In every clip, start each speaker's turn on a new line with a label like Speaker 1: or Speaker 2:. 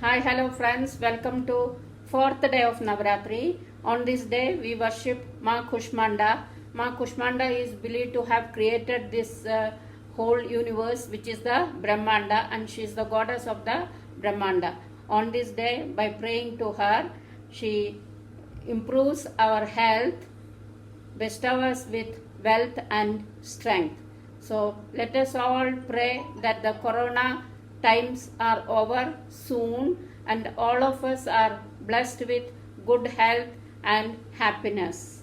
Speaker 1: Hi, hello friends. Welcome to fourth day of Navratri. On this day, we worship Ma Kushmanda. Ma Kushmanda is believed to have created this whole universe, which is the Brahmanda, and she is the goddess of the Brahmanda. On this day, by praying to her, she improves our health, bestows us with wealth and strength. So let us all pray that the corona times are over soon and all of us are blessed with good health and happiness.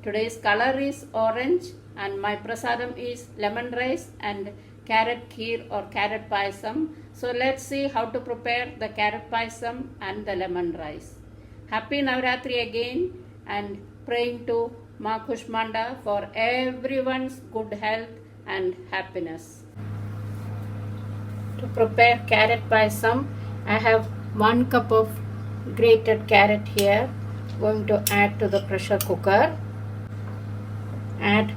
Speaker 1: Today's color is orange and my prasadam is lemon rice and carrot kheer or carrot payasam. So let's see how to prepare the carrot payasam and the lemon rice. Happy Navratri again and praying to Ma Kushmanda for everyone's good health and happiness. To prepare carrot payasam, I have 1 cup of grated carrot here. Going to add to the pressure cooker. Add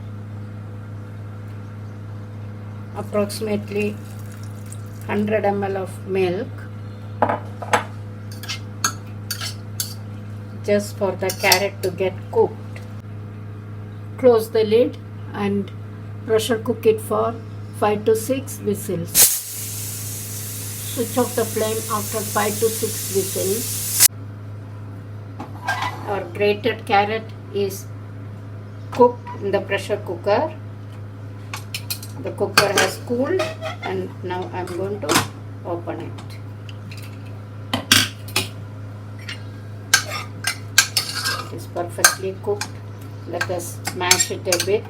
Speaker 1: approximately 100 ml of milk just for the carrot to get cooked. Close the lid and pressure cook it for 5 to 6 whistles. Switch off the flame after 5 to 6 whistles. Our grated carrot is cooked in the pressure cooker. The cooker has cooled and now I am going to open it. It is perfectly cooked. Let us mash it a bit.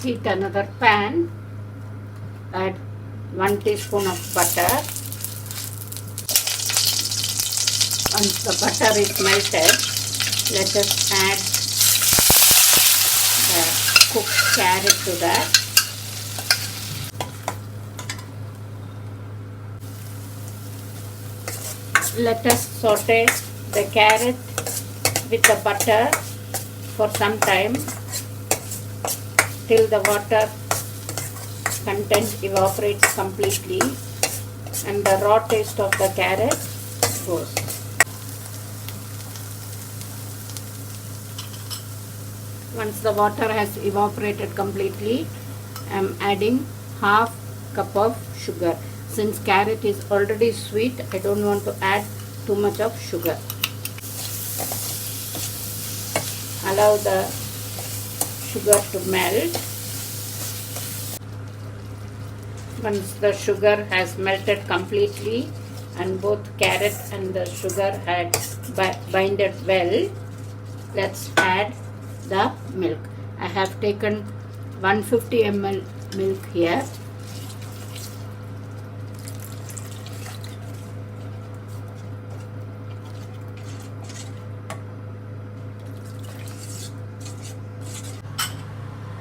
Speaker 1: Heat another pan. Add 1 teaspoon of butter. Once the butter is melted, let us add the cooked carrot to that. Let us saute the carrot with the butter for some time till the water content evaporates completely and the raw taste of the carrot goes. Once the water has evaporated completely, I am adding half cup of sugar. Since carrot is already sweet, I don't want to add too much of sugar. Allow the sugar to melt. Once the sugar has melted completely and both carrot and the sugar had binded well, let's add the milk. I have taken 150 ml milk here.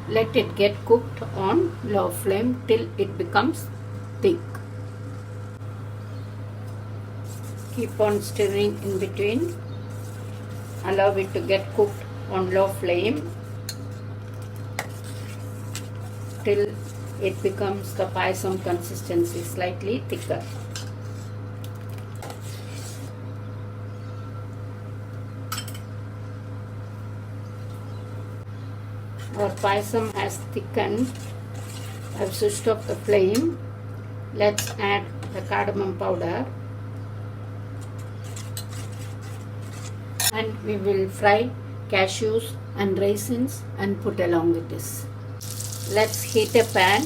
Speaker 1: Let it get cooked on low flame till it becomes thick. Keep on stirring in between. Allow it to get cooked on low flame till it becomes the payasam consistency, slightly thicker. Our payasam has thickened. I have switched off the flame. Let's add the cardamom powder and we will fry cashews and raisins and put along with this. Let's heat a pan,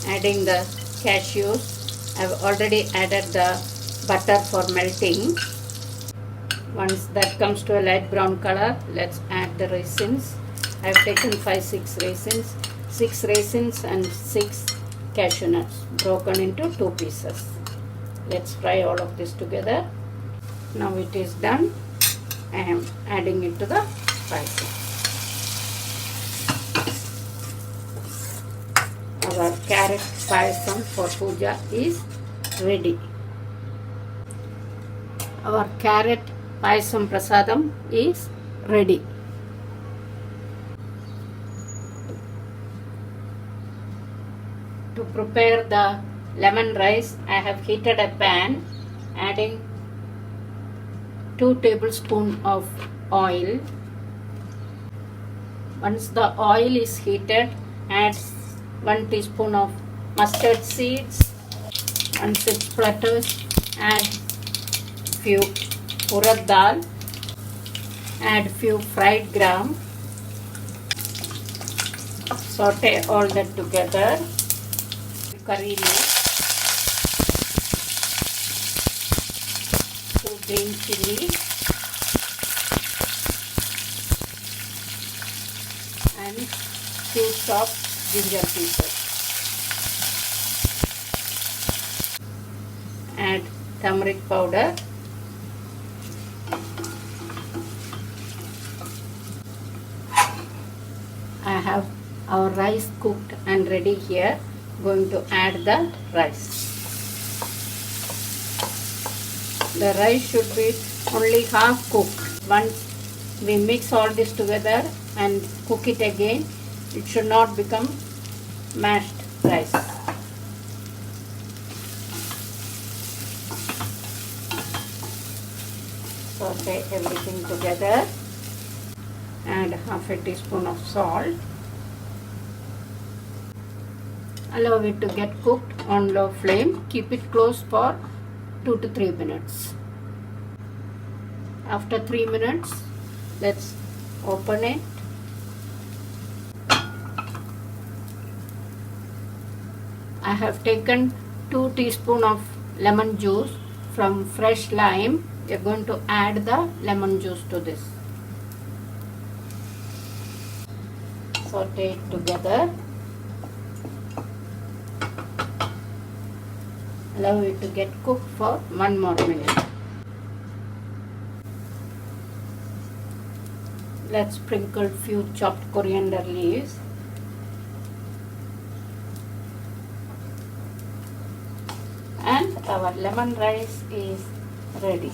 Speaker 1: adding the cashews. I have already added the butter for melting. Once that comes to a light brown color, let's add the raisins. I have taken 5-6 raisins, 6 raisins and 6 cashew nuts broken into 2 pieces. Let's fry all of this together. Now it is done. I am adding it to the payasam. Our carrot payasam for puja is ready. Our carrot payasam prasadam is ready. To prepare the lemon rice, I have heated a pan, adding 2 tablespoons of oil. Once the oil is heated, add 1 teaspoon of mustard seeds. Once it splutters, add few urad dal, add few fried gram, saute all that together, curry leaf, few green chili, and few chopped ginger pieces. Add turmeric powder, I have our rice cooked and ready here. Going to add the rice. The rice should be only half cooked. Once we mix all this together and cook it again, it should not become mashed rice. Saute everything together. Add half a teaspoon of salt. Allow it to get cooked on low flame. Keep it closed for 2 to 3 minutes. After 3 minutes, let's open it. I have taken 2 teaspoons of lemon juice from fresh lime. We are going to add the lemon juice to this. Saute it together. Allow it to get cooked for 1 more minute. Let's sprinkle few chopped coriander leaves. And our lemon rice is ready.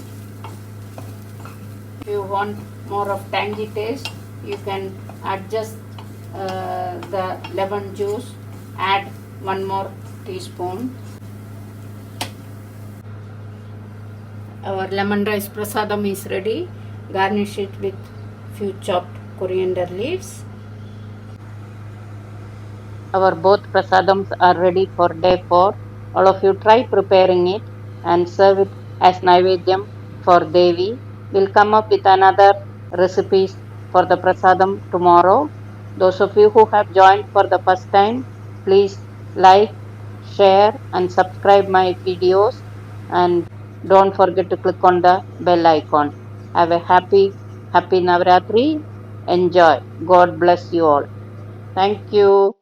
Speaker 1: If you want more of tangy taste, you can adjust the lemon juice, add 1 more teaspoon. Our lemon rice prasadam is ready. Garnish it with few chopped coriander leaves. Our both prasadams are ready for day 4. All of you try preparing it and serve it as Naivedyam for Devi. We'll come up with another recipes for the prasadam tomorrow. Those of you who have joined for the first time, please like, share and subscribe my videos, and don't forget to click on the bell icon. Have a happy Navratri. Enjoy. God bless you all. Thank you.